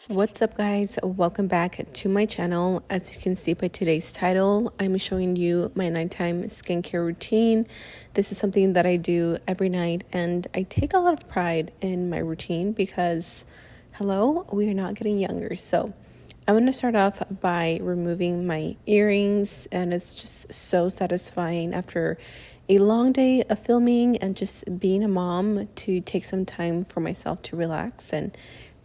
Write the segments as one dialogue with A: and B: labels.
A: What's up, guys? Welcome back to my channel. As you can see by today's title, I'm showing you my nighttime skincare routine. This is something that I do every night, and I take a lot of pride in my routine because, hello, we are not getting younger. So I'm going to start off by removing my earrings, and it's just so satisfying after a long day of filming and just being a mom to take some time for myself to relax and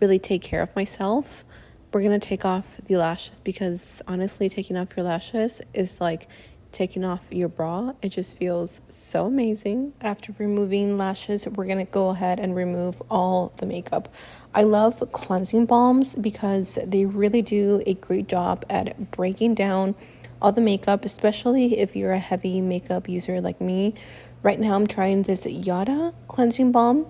A: really take care of myself. We're going to take off the lashes because honestly, taking off your lashes is like taking off your bra. It just feels so amazing. After removing lashes, we're going to go ahead and remove all the makeup. I love cleansing balms because they really do a great job at breaking down all the makeup, especially if you're a heavy makeup user like me. Right now, I'm trying this Yada cleansing balm.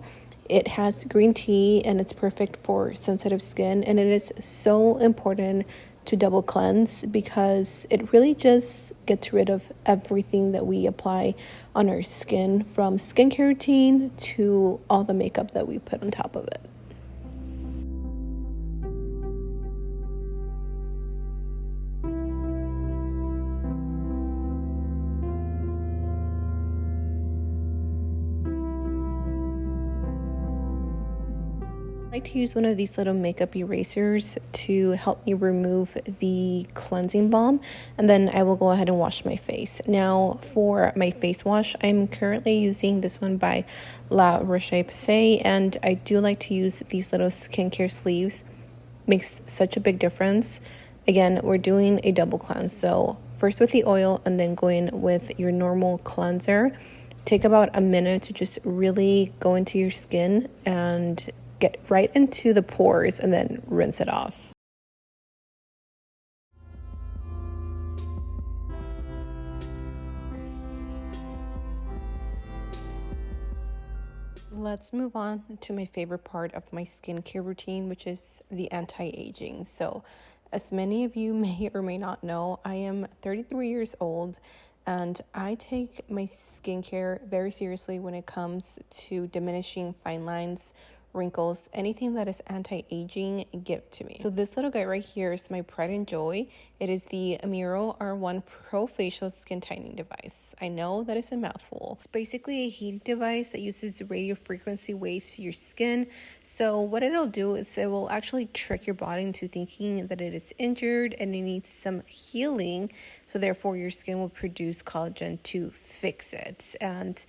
A: It has green tea and it's perfect for sensitive skin, and it is so important to double cleanse because it really just gets rid of everything that we apply on our skin, from skincare routine to all the makeup that we put on top of it. I like to use one of these little makeup erasers to help me remove the cleansing balm, and then I will go ahead and wash my face. Now for my face wash, I'm currently using this one by La Roche-Posay, and I do like to use these little skincare sleeves. Makes such a big difference. Again, we're doing a double cleanse, so first with the oil and then go in with your normal cleanser. Take about a minute to just really go into your skin and get right into the pores and then rinse it off. Let's move on to my favorite part of my skincare routine, which is the anti-aging. So, as many of you may or may not know, I am 33 years old and I take my skincare very seriously when it comes to diminishing fine lines, wrinkles, anything that is anti-aging, give to me. So this little guy right here is my pride and joy. It is the Amiro R1 Pro Facial Skin Tightening Device. I know that is a mouthful. It's basically a heating device that uses radio frequency waves to your skin. So what it'll do is it will actually trick your body into thinking that it is injured and it needs some healing. So therefore your skin will produce collagen to fix it. And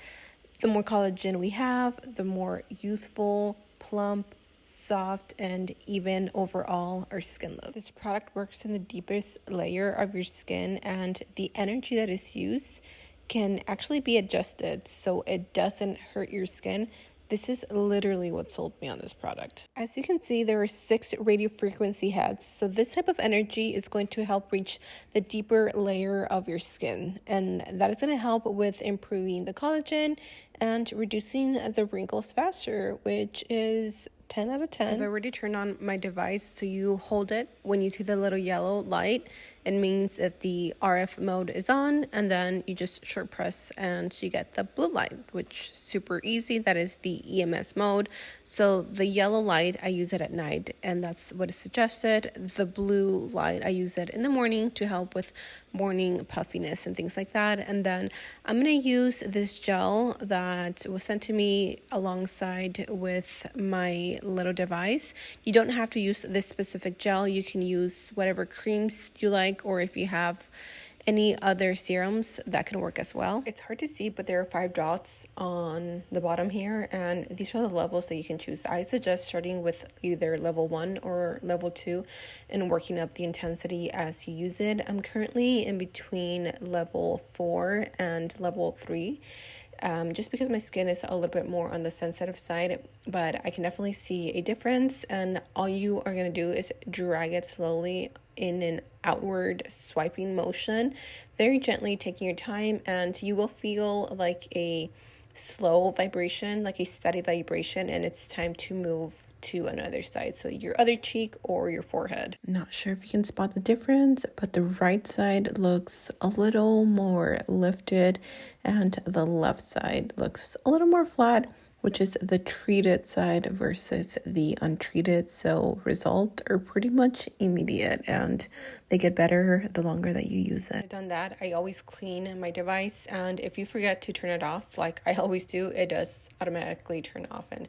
A: the more collagen we have, the more youthful, plump, soft, and even overall our skin looks. This product works in the deepest layer of your skin, and the energy that is used can actually be adjusted so it doesn't hurt your skin. This is literally what sold me on this product. As you can see, there are 6 radio frequency heads. So this type of energy is going to help reach the deeper layer of your skin. And that is going to help with improving the collagen and reducing the wrinkles faster, which is 10 out of 10. I've already turned on my device, so you hold it. When you see the little yellow light, it means that the RF mode is on, and then you just short press and you get the blue light, which is super easy. That is the EMS mode. So the yellow light, I use it at night, and that's what is suggested. The blue light, I use it in the morning to help with morning puffiness and things like that. And then I'm going to use this gel that was sent to me alongside with my little device. You don't have to use this specific gel. You can use whatever creams you like, or if you have any other serums, that can work as well. It's hard to see, but there are 5 dots on the bottom here, and these are the levels that you can choose. I suggest starting with either level 1 or level 2 and working up the intensity as you use it. I'm currently in between level 4 and level 3. Just because my skin is a little bit more on the sensitive side, but I can definitely see a difference. And all you are going to do is drag it slowly in an outward swiping motion, very gently, taking your time, and you will feel like a slow vibration, like a steady vibration, and it's time to move to another side, so your other cheek or your forehead. Not sure if you can spot the difference, but the right side looks a little more lifted and the left side looks a little more flat, which is the treated side versus the untreated. So results are pretty much immediate and they get better the longer that you use it. I've done that. I always clean my device, and if you forget to turn it off, like I always do, it does automatically turn off. And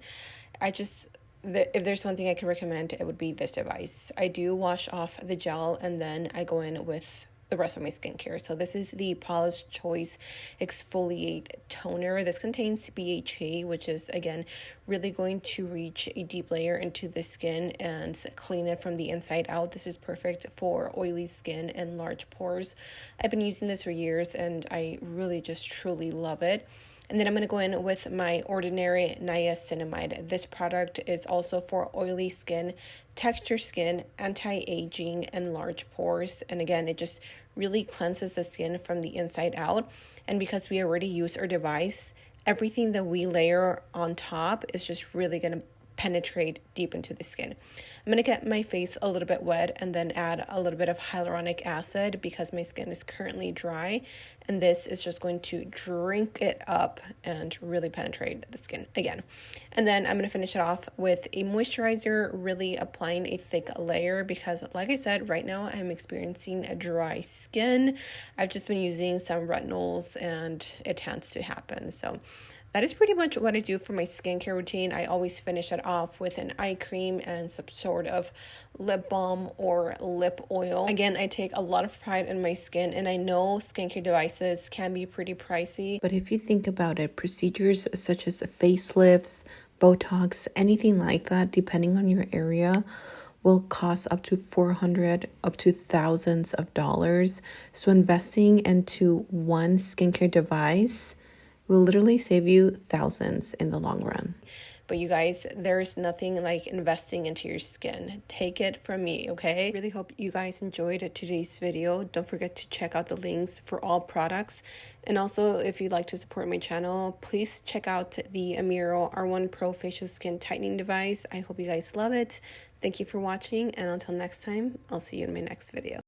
A: I just, if there's one thing I can recommend, it would be this device. I do wash off the gel and then I go in with the rest of my skincare. So this is the Paula's Choice Exfoliate Toner. This contains BHA, which is, again, really going to reach a deep layer into the skin and clean it from the inside out. This is perfect for oily skin and large pores. I've been using this for years and I really just truly love it. And then I'm going to go in with my Ordinary Niacinamide. This product is also for oily skin, texture skin, anti-aging, and large pores. And again, it just really cleanses the skin from the inside out. And because we already use our device, everything that we layer on top is just really going to penetrate deep into the skin. I'm going to get my face a little bit wet and then add a little bit of hyaluronic acid because my skin is currently dry, and this is just going to drink it up and really penetrate the skin again. And then I'm going to finish it off with a moisturizer, really applying a thick layer because, like I said, right now I'm experiencing a dry skin. I've just been using some retinols and it tends to happen. So that is pretty much what I do for my skincare routine. I always finish it off with an eye cream and some sort of lip balm or lip oil. Again, I take a lot of pride in my skin, and I know skincare devices can be pretty pricey. But if you think about it, procedures such as facelifts, Botox, anything like that, depending on your area, will cost up to $400, up to thousands of dollars. So investing into one skincare device will literally save you thousands in the long run. But you guys, there's nothing like investing into your skin. Take it from me, okay? Really hope you guys enjoyed today's video. Don't forget to check out the links for all products. And also, if you'd like to support my channel, please check out the Amiro R1 Pro Facial Skin Tightening Device. I hope you guys love it. Thank you for watching, and until next time, I'll see you in my next video.